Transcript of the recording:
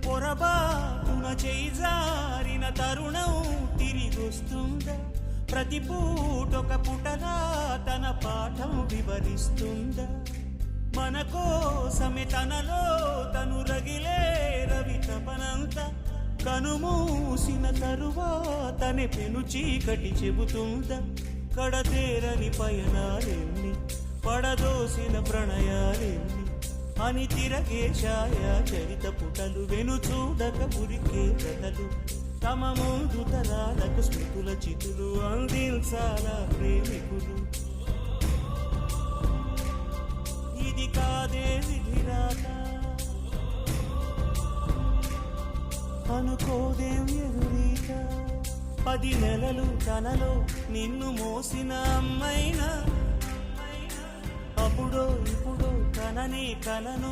పొరబాటున చేజారిన తరుణం తిరిగొస్తుందా? ప్రతి పూటొక పుటలా తన పాఠం వివరిస్తుందా? మన కోసమే తనలో తను రగిలే రవి తపనంతా కనుమూసిన తరువాతనే పెను చీకటి చెబుతుందా? కడతేరని పయనాలెన్ని, పడదోసిన ప్రణయాలెన్ని అని తిరగే ఛాయా చరిత పుటలు, వెను చూడక ఉరికే కథలు, తమ ముందు తరాలకు స్మృతుల చితులు అందించాలా ప్రేమికులు. ఇది కాదే విధిరాత, అనుకోదేం ఎదురీత. 10 నెలలు తనలో నిన్ను మోసిన అమ్మైనా, అప్పుడో ఇప్పుడో తననే కలను